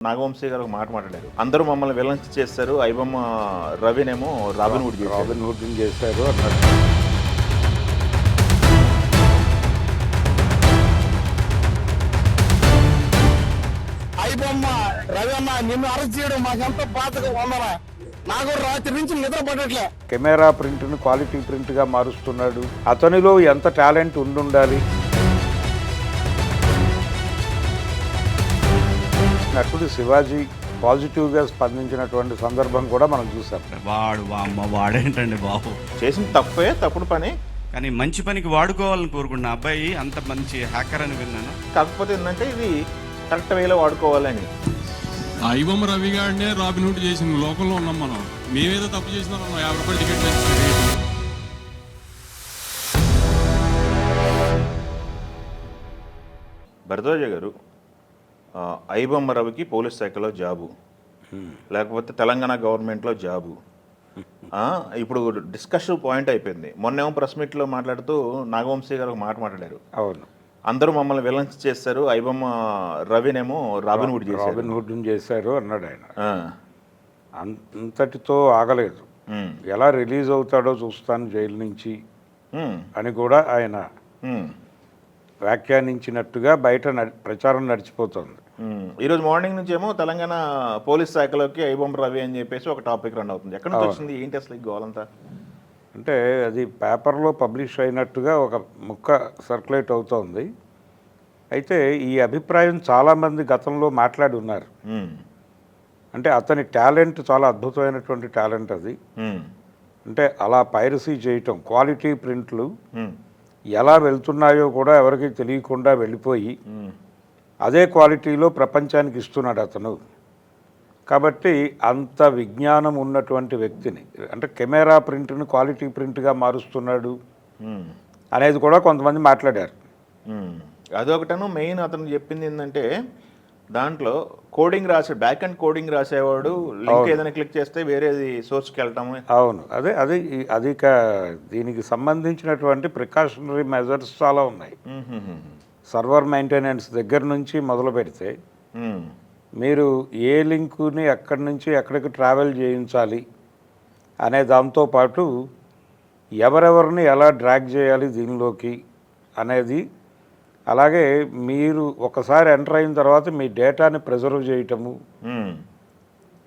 నాగవంశీ గారు ఒక మాట మాట్లాడారు. అందరూ మమ్మల్ని విలన్స్ చేస్తారు, ఐబొమ్మ రవినేమో రాబిన్ హుడ్ చేశారు అన్నారు. ఐబొమ్మ రవి అన్న నిన్ను అరెస్ట్ చేయడం మాకెంత బాధగా ఉందరా. నాకు రాత్రి నుంచి నిద్ర పడట్లే. Camera ప్రింట్ను quality ప్రింట్గా మారుస్తున్నాడు. అతనిలో ఎంత టాలెంట్ ఉండాలి. నటుడు శివాజీ పాజిటివ్గా స్పందించినటువంటి సందర్భం కూడా మనం చూసాం. వాడేంటండి బాబు, చేసిన తప్పే, తప్పుడు పని, కానీ మంచి పనికి వాడుకోవాలని కోరుకున్న అబ్బాయి అంత మంచి హ్యాకర్ అని విన్నాను. కాకపోతే ఏంటంటే ఇది కరెక్ట్ వేలో వాడుకోవాలని. ఐబొమ్మ రవి గారినే రాబిన్ హుడ్ చేసిన లోకంలో ఉన్నాం మనం. మేమేదో తప్పు చేసినా 50 రూపాయలు టికెట్ వేసి భరద్వాజ గారు, ఐబొమ్మ రవికి పోలీస్ శాఖలో జాబు, లేకపోతే తెలంగాణ గవర్నమెంట్లో జాబు, ఇప్పుడు డిస్కషన్ పాయింట్ అయిపోయింది. మొన్నేమో ప్రెస్ మీట్లో మాట్లాడుతూ నాగవంశీ గారు ఒక మాట మాట్లాడారు. అవును, అందరూ మమ్మల్ని విలన్స్ చేస్తారు, ఐబొమ్మ రవినేమో రాబిన్ హుడ్ చేశారు అన్నాడు ఆయన. అంతటితో ఆగలేదు. ఎలా రిలీజ్ అవుతాడో చూస్తాను జైలు నుంచి అని కూడా ఆయన వ్యాఖ్యానించినట్టుగా బయట ప్రచారం నడిచిపోతుంది. ఈరోజు మార్నింగ్ నుంచి ఏమో తెలంగాణ పోలీస్ శాఖలోకి ఐబొమ్మ రవి అని చెప్పేసి ఒక టాపిక్ రన్ అవుతుంది. ఎక్కడి నుంచి వచ్చింది, ఏంటి అసలు ఈ గోలంతా? అంటే అది పేపర్లో పబ్లిష్ అయినట్టుగా ఒక ముక్క సర్క్యులేట్ అవుతోంది. అయితే ఈ అభిప్రాయం చాలామంది గతంలో మాట్లాడి ఉన్నారు. అంటే అతని టాలెంట్ చాలా అద్భుతమైనటువంటి టాలెంట్ అది. అంటే అలా పైరసీ చేయటం, క్వాలిటీ ప్రింట్లు ఎలా వెళ్తున్నాయో కూడా ఎవరికి తెలియకుండా వెళ్ళిపోయి అదే క్వాలిటీలో ప్రపంచానికి ఇస్తున్నాడు అతను. కాబట్టి అంత విజ్ఞానం ఉన్నటువంటి వ్యక్తిని, అంటే కెమెరా ప్రింట్ను క్వాలిటీ ప్రింట్గా మారుస్తున్నాడు అనేది కూడా కొంతమంది మాట్లాడారు. అదొకటను మెయిన్ అతను చెప్పింది ఏంటంటే, దాంట్లో కోడింగ్ రాసే, బ్యాక్ అండ్ కోడింగ్ రాసేవాడు లింక్ ఏదైనా క్లిక్ చేస్తే వేరేది సోర్స్కి వెళ్ళటం. అవును, అది దీనికి సంబంధించినటువంటి ప్రికాషనరీ మెజర్స్ చాలా ఉన్నాయి. సర్వర్ మెయింటెనెన్స్ దగ్గర నుంచి మొదలు పెడితే మీరు ఏ లింకుని ఎక్కడి నుంచి ఎక్కడికి ట్రావెల్ చేయించాలి అనే దాంతోపాటు ఎవరెవరిని ఎలా డ్రాగ్ చేయాలి దీనిలోకి అనేది, అలాగే మీరు ఒకసారి ఎంటర్ అయిన తర్వాత మీ డేటాని ప్రిజర్వ్ చేయటము,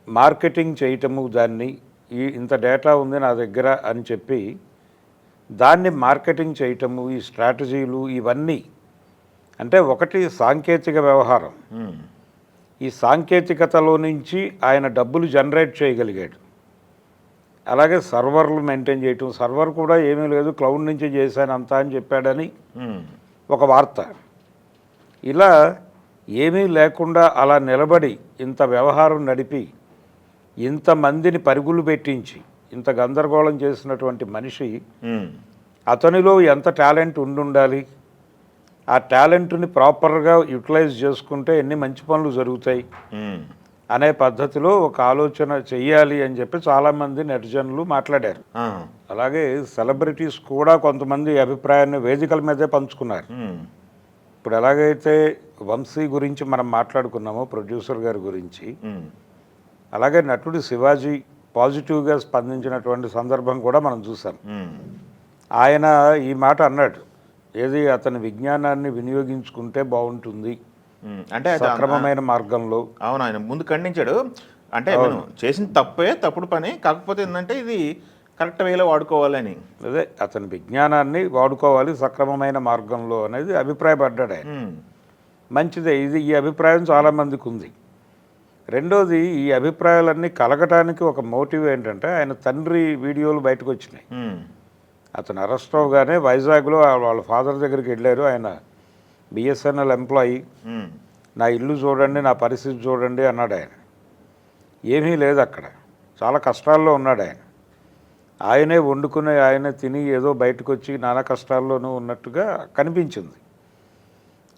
మార్కెటింగ్ చేయటము, దాన్ని ఇంత డేటా ఉంది నా దగ్గర అని చెప్పి దాన్ని మార్కెటింగ్ చేయటము, ఈ స్ట్రాటజీలు ఇవన్నీ. అంటే ఒకటి సాంకేతిక వ్యవహారం. ఈ సాంకేతికతలో నుంచి ఆయన డబ్బులు జనరేట్ చేయగలిగాడు. అలాగే సర్వర్లు మెయింటైన్ చేయటం, సర్వర్ కూడా ఏమీ లేదు, క్లౌడ్ నుంచి చేశాను అంతా అని చెప్పాడని ఒక వార్త. ఇలా ఏమీ లేకుండా అలా నిలబడి ఇంత వ్యవహారం నడిపి ఇంతమందిని పరుగులు పెట్టించి ఇంత గందరగోళం చేసినటువంటి మనిషి, అతనిలో ఎంత టాలెంట్ ఉండాలి, ఆ టాలెంట్ని ప్రాపర్గా యూటిలైజ్ చేసుకుంటే ఎన్ని మంచి పనులు జరుగుతాయి అనే పద్ధతిలో ఒక ఆలోచన చెయ్యాలి అని చెప్పి చాలామంది నెటిజన్లు మాట్లాడారు. అలాగే సెలబ్రిటీస్ కూడా కొంతమంది అభిప్రాయాన్ని వేదికల మీదే పంచుకున్నారు. ఇప్పుడు ఎలాగైతే వంశీ గురించి మనం మాట్లాడుకున్నామో, ప్రొడ్యూసర్ గారి గురించి, అలాగే నటుడు శివాజీ పాజిటివ్గా స్పందించినటువంటి సందర్భం కూడా మనం చూసాం. ఆయన ఈ మాట అన్నాడు, ఏది అతని విజ్ఞానాన్ని వినియోగించుకుంటే బాగుంటుంది, అంటే సక్రమమైన మార్గంలో. అవును, ఆయన ముందు ఖండించాడు. అంటే చేసిన తప్పే, తప్పుడు పని, కాకపోతే ఏంటంటే ఇది కరెక్ట్ వేలో వాడుకోవాలని. అదే అతని విజ్ఞానాన్ని వాడుకోవాలి సక్రమమైన మార్గంలో అనేది అభిప్రాయపడ్డాడు ఆయన. మంచిదే, ఈ అభిప్రాయం చాలామందికి ఉంది. రెండోది, ఈ అభిప్రాయాలన్నీ కలగటానికి ఒక మోటివ్ ఏంటంటే, ఆయన తండ్రి వీడియోలు బయటకు వచ్చినాయి. అతను అరెస్ట్ అవగానే వైజాగ్లో వాళ్ళ ఫాదర్ దగ్గరికి వెళ్ళారు. ఆయన బిఎస్ఎన్ఎల్ ఎంప్లాయీ. నా ఇల్లు చూడండి, నా పరిస్థితి చూడండి అన్నాడు ఆయన. ఏమీ లేదు అక్కడ, చాలా కష్టాల్లో ఉన్నాడు ఆయన. ఆయనే వండుకుని ఆయనే తిని ఏదో బయటకు వచ్చి నానా కష్టాల్లోనూ ఉన్నట్టుగా కనిపించింది.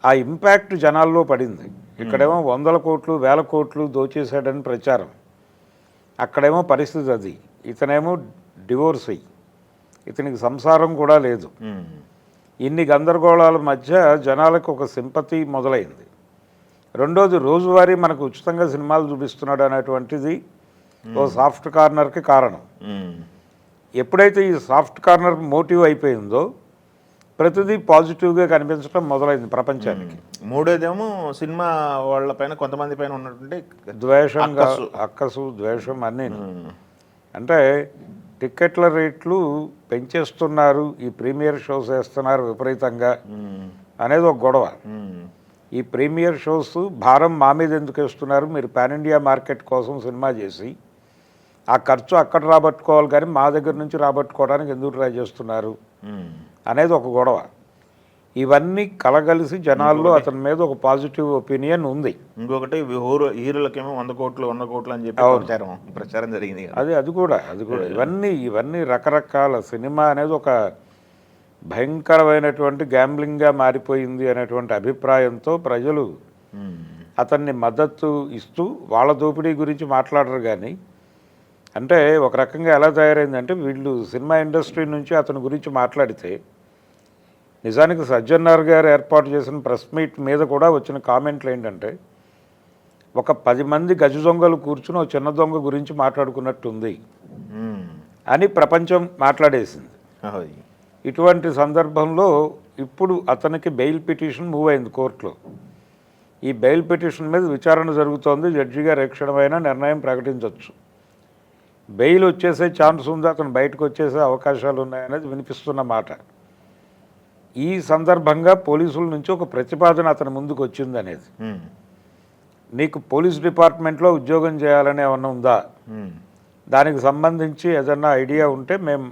ఆ ఇంపాక్ట్ జనాల్లో పడింది. ఇక్కడేమో 100 కోట్లు 1000 కోట్లు దోచేశాడని ప్రచారం, అక్కడేమో పరిస్థితి అది. ఇతనేమో డివోర్స్ అయ్యి, ఇతనికి సంసారం కూడా లేదు. ఇన్ని గందరగోళాల మధ్య జనాలకు ఒక సింపతి మొదలైంది. రెండోది రోజువారీ మనకు ఉచితంగా సినిమాలు చూపిస్తున్నాడు అనేటువంటిది ఓ సాఫ్ట్ కార్నర్కి కారణం. ఎప్పుడైతే ఈ సాఫ్ట్ కార్నర్ మోటివ్ అయిపోయిందో ప్రతిదీ పాజిటివ్గా కనిపించడం మొదలైంది ప్రపంచానికి. మూడోదేమో సినిమా వాళ్ళ పైన కొంతమంది పైన ఉన్నటువంటి ద్వేషంగా అక్కసు ద్వేషం అన్నీ. అంటే టిక్కెట్ల రేట్లు పెంచేస్తున్నారు, ఈ ప్రీమియర్ షోస్ వేస్తున్నారు విపరీతంగా అనేది ఒక గొడవ. ఈ ప్రీమియర్ షోస్ భారం మా మీద ఎందుకు వేస్తున్నారు, మీరు పాన్ ఇండియా మార్కెట్ కోసం సినిమా చేసి ఆ ఖర్చు అక్కడ రాబట్టుకోవాలి కానీ మా దగ్గర నుంచి రాబట్టుకోవడానికి ఎందుకు ట్రై చేస్తున్నారు అనేది ఒక గొడవ. ఇవన్నీ కలగలిసి జనాల్లో అతని మీద ఒక పాజిటివ్ ఒపీనియన్ ఉంది. ఇంకొకటి హీరోలకేమో 100 కోట్లు అని చెప్పి ప్రచారం జరిగింది. అది కూడా ఇవన్నీ రకరకాల సినిమా అనేది ఒక భయంకరమైనటువంటి గ్యాంబ్లింగ్గా మారిపోయింది అనేటువంటి అభిప్రాయంతో ప్రజలు అతన్ని మద్దతు ఇస్తూ వాళ్ళ దోపిడీ గురించి మాట్లాడరు. కానీ అంటే ఒక రకంగా ఎలా తయారైందంటే వీళ్ళు సినిమా ఇండస్ట్రీ నుంచి అతని గురించి మాట్లాడితే నిజానికి సజ్జన్నార్ గారు ఏర్పాటు చేసిన ప్రెస్ మీట్ మీద కూడా వచ్చిన కామెంట్లు ఏంటంటే ఒక 10 మంది గజ దొంగలు కూర్చుని ఒక చిన్న దొంగ గురించి మాట్లాడుకున్నట్టుంది అని ప్రపంచం మాట్లాడేసింది. ఇటువంటి సందర్భంలో ఇప్పుడు అతనికి బెయిల్ పిటిషన్ మూవ్ అయింది కోర్టులో. ఈ బెయిల్ పిటిషన్ మీద విచారణ జరుగుతోంది. జడ్జి గారు ఏ క్షణమైనా నిర్ణయం ప్రకటించవచ్చు. బెయిల్ వచ్చేసే ఛాన్స్ ఉంది, అతను బయటకు వచ్చేసే అవకాశాలు ఉన్నాయనేది వినిపిస్తున్న మాట. ఈ సందర్భంగా పోలీసుల నుంచి ఒక ప్రతిపాదన అతని ముందుకు వచ్చింది అనేది, నీకు పోలీస్ డిపార్ట్మెంట్లో ఉద్యోగం చేయాలని ఏమన్నా ఉందా, దానికి సంబంధించి ఏదన్నా ఐడియా ఉంటే మేము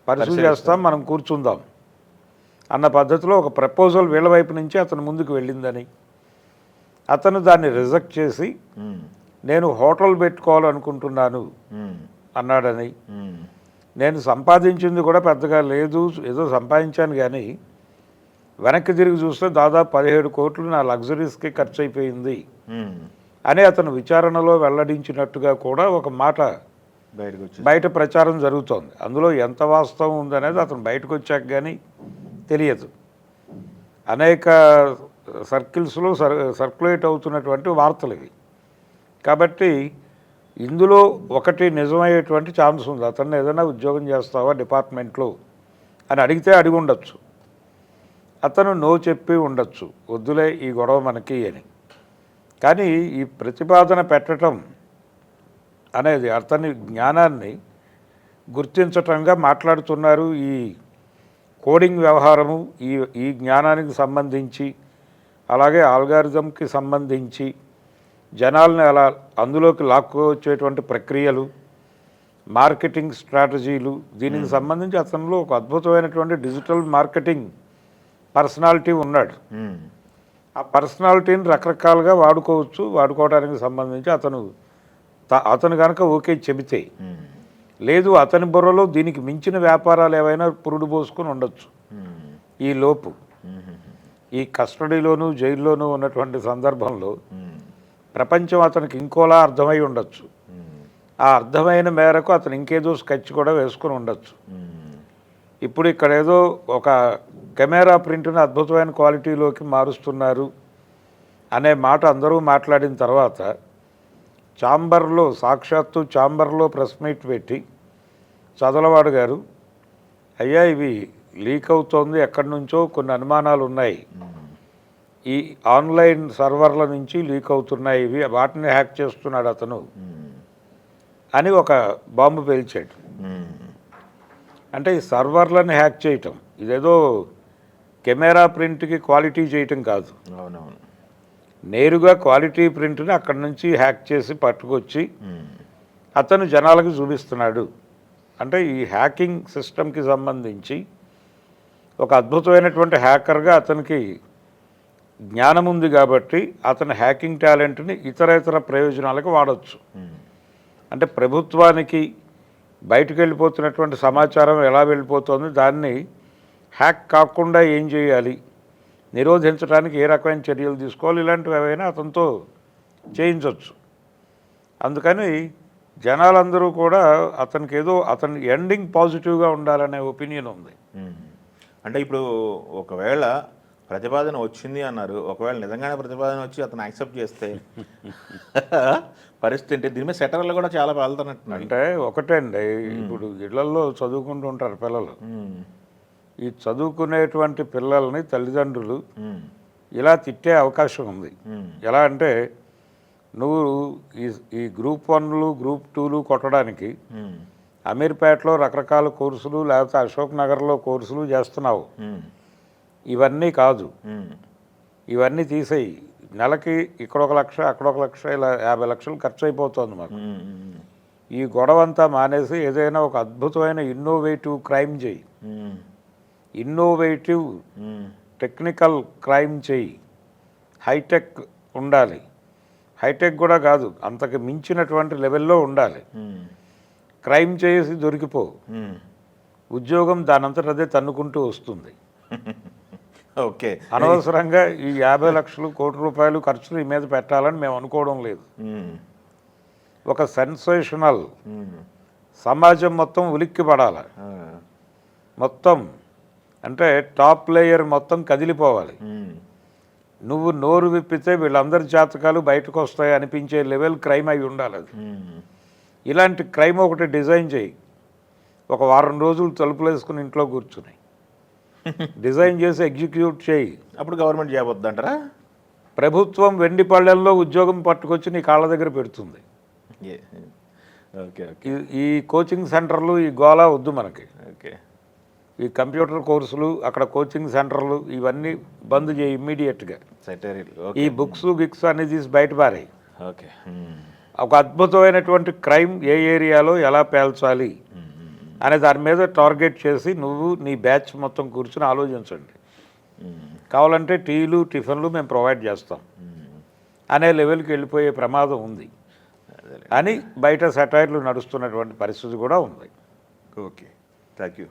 పరిశీలి చేస్తాం, మనం కూర్చుందాం అన్న పద్ధతిలో ఒక ప్రపోజల్ వీళ్ళ వైపు నుంచి అతను ముందుకు వెళ్ళిందని, అతను దాన్ని రిజెక్ట్ చేసి నేను హోటల్ పెట్టుకోవాలనుకుంటున్నాను అన్నాడని, నేను సంపాదించింది కూడా పెద్దగా లేదు, ఏదో సంపాదించాను కానీ వెనక్కి తిరిగి చూస్తే దాదాపు 17 కోట్లు నా లగ్జరీస్కి ఖర్చు అయిపోయింది అని అతను విచారణలో వెల్లడించినట్టుగా కూడా ఒక మాట బయట ప్రచారం జరుగుతోంది. అందులో ఎంత వాస్తవం ఉందనేది అతను బయటకు వచ్చాక కానీ తెలియదు. అనేక సర్కిల్స్లో సర్క్యులేట్ అవుతున్నటువంటి వార్తలు ఇవి. కాబట్టి ఇందులో ఒకటి నిజమయ్యేటువంటి ఛాన్స్ ఉంది. అతన్ని ఏదైనా ఉద్యోగం చేస్తావా డిపార్ట్మెంట్లో అని అడిగితే అడిగి ఉండొచ్చు, అతను నో చెప్పి ఉండొచ్చు, వద్దులే ఈ గొడవ మనకి అని. కానీ ఈ ప్రతిపాదన పెట్టడం అనేది అతని జ్ఞానాన్ని గుర్తించటంగా మాట్లాడుతున్నారు. ఈ కోడింగ్ వ్యవహారము ఈ జ్ఞానానికి సంబంధించి, అలాగే ఆల్గారిథంకి సంబంధించి జనాల్ని అలా అందులోకి లాక్కొచ్చేటువంటి ప్రక్రియలు, మార్కెటింగ్ స్ట్రాటజీలు, దీనికి సంబంధించి అతనిలో ఒక అద్భుతమైనటువంటి డిజిటల్ మార్కెటింగ్ పర్సనాలిటీ ఉన్నాడు. ఆ పర్సనాలిటీని రకరకాలుగా వాడుకోవడానికి సంబంధించి అతను కనుక ఓకే చెబితే, లేదు అతని బుర్రలో దీనికి మించిన వ్యాపారాలు ఏవైనా పురుడు పోసుకొని ఉండొచ్చు. ఈ లోపు ఈ కస్టడీలోనూ జైల్లోనూ ఉన్నటువంటి సందర్భంలో ప్రపంచం అతనికి ఇంకోలా అర్థమై ఉండొచ్చు. ఆ అర్థమైన మేరకు అతను ఇంకేదో స్కెచ్ కూడా వేసుకొని ఉండొచ్చు. ఇప్పుడు ఇక్కడ ఏదో ఒక కెమెరా ప్రింట్ని అద్భుతమైన క్వాలిటీలోకి మారుస్తున్నారు అనే మాట అందరూ మాట్లాడిన తర్వాత సాక్షాత్తు ఛాంబర్లో ప్రెస్ మీట్ పెట్టి చదలవాడు గారు, అయ్యా ఇవి లీక్ అవుతోంది, ఎక్కడి నుంచో కొన్ని అనుమానాలు ఉన్నాయి, ఈ ఆన్లైన్ సర్వర్ల నుంచి లీక్ అవుతున్నాయి ఇవి, వాటిని హ్యాక్ చేస్తున్నాడు అతను అని ఒక బాంబు పేల్చాడు. అంటే ఈ సర్వర్లను హ్యాక్ చేయటం ఇదేదో కెమెరా ప్రింట్కి క్వాలిటీ చేయటం కాదు. అవునవును, నేరుగా క్వాలిటీ ప్రింట్ని అక్కడి నుంచి హ్యాక్ చేసి పట్టుకొచ్చి అతను జనాలకు చూపిస్తున్నాడు. అంటే ఈ హ్యాకింగ్ సిస్టమ్కి సంబంధించి ఒక అద్భుతమైనటువంటి హ్యాకర్గా అతనికి జ్ఞానం ఉంది కాబట్టి అతని హ్యాకింగ్ టాలెంట్ని ఇతర ప్రయోజనాలకు వాడవచ్చు. అంటే ప్రభుత్వానికి బయటకు వెళ్ళిపోతున్నటువంటి సమాచారం ఎలా వెళ్ళిపోతుంది, దాన్ని హ్యాక్ కాకుండా ఏం చేయాలి, నిరోధించడానికి ఏ రకమైన చర్యలు తీసుకోవాలి, ఇలాంటివి ఏవైనా అతనితో చేయించవచ్చు. అందుకని జనాలందరూ కూడా అతనికి ఏదో అతని ఎండింగ్ పాజిటివ్గా ఉండాలనే ఒపీనియన్ ఉంది. అంటే ఇప్పుడు ఒకవేళ ప్రతిపాదన వచ్చింది అన్నారు. ఒకవేళ నిజంగానే ప్రతిపాదన వచ్చి అతను యాక్సెప్ట్ చేస్తే పరిస్థితి ఏంటి? దీని మీద సెటర్లు కూడా చాలా వెళ్తున్నట్టున్నాయి. అంటే ఒకటే అండి, ఇప్పుడు ఇళ్లలో చదువుకుంటూ ఉంటారు పిల్లలు. ఈ చదువుకునేటువంటి పిల్లల్ని తల్లిదండ్రులు ఇలా తిట్టే అవకాశం ఉంది. ఎలా అంటే నువ్వు ఈ గ్రూప్ 1లు గ్రూప్ 2లు కొట్టడానికి అమీర్పేటలో రకరకాల కోర్సులు లేకపోతే అశోక్ నగర్లో కోర్సులు చేస్తున్నావు. ఇవన్నీ కాదు, ఇవన్నీ తీసేయి. నెలకి ఇక్కడ 1 లక్ష అక్కడ 1 లక్ష ఇలా 50 లక్షలు ఖర్చు అయిపోతుంది మాకు. ఈ గొడవంతా మానేసి ఏదైనా ఒక అద్భుతమైన ఇన్నోవేటివ్ క్రైమ్ చేయి, ఇన్నోవేటివ్ టెక్నికల్ క్రైమ్ చేయి. హైటెక్ ఉండాలి, హైటెక్ కూడా కాదు అంతకు మించినటువంటి లెవెల్లో ఉండాలి. క్రైమ్ చేసి దొరికిపో, ఉద్యోగం దానంతట అదే తన్నుకుంటూ వస్తుంది. ఓకే, అనవసరంగా ఈ 50 లక్షలు కోటి రూపాయలు ఖర్చులు ఈ మీద పెట్టాలని మేము అనుకోవడం లేదు. ఒక సెన్సేషనల్ సమాజం మొత్తం ఉలిక్కి పడాలి, మొత్తం అంటే టాప్ లేయర్ మొత్తం కదిలిపోవాలి. నువ్వు నోరు విప్పితే వీళ్ళందరి జాతకాలు బయటకు వస్తాయి అనిపించే లెవెల్ క్రైమ్ అయి ఉండాలి అది. ఇలాంటి క్రైమ్ ఒకటి డిజైన్ చేయి, ఒక వారం రోజులు తలుపులు వేసుకుని ఇంట్లో కూర్చుని డిజైన్ చేసి ఎగ్జిక్యూట్ చేయి. అప్పుడు గవర్నమెంట్ జాబ్ వద్దంటారా? ప్రభుత్వం వెండి పళ్ళెల్లో ఉద్యోగం పట్టుకొచ్చి నీ కాళ్ళ దగ్గర పెడుతుంది. Okay okay. ఈ కోచింగ్ సెంటర్లు ఈ గోలా వద్దు మనకి. ఓకే, ఈ కంప్యూటర్ కోర్సులు అక్కడ కోచింగ్ సెంటర్లు ఇవన్నీ బంద్ చేయి ఇమ్మీడియట్గా. ఈ బుక్స్ గిక్స్ అన్ని తీసి బయట పారాయి. ఓకే, ఒక అద్భుతమైనటువంటి క్రైమ్ ఏ ఏరియాలో ఎలా పేల్చాలి అనే దాని మీద టార్గెట్ చేసి నువ్వు నీ బ్యాచ్ మొత్తం కూర్చుని ఆలోచించండి. కావాలంటే టీలు టిఫిన్లు మేము ప్రొవైడ్ చేస్తాం అనే లెవెల్కి వెళ్ళిపోయే ప్రమాదం ఉంది అని బయట సెటైర్లు నడుస్తున్నటువంటి పరిస్థితి కూడా ఉంది. Okay, thank you.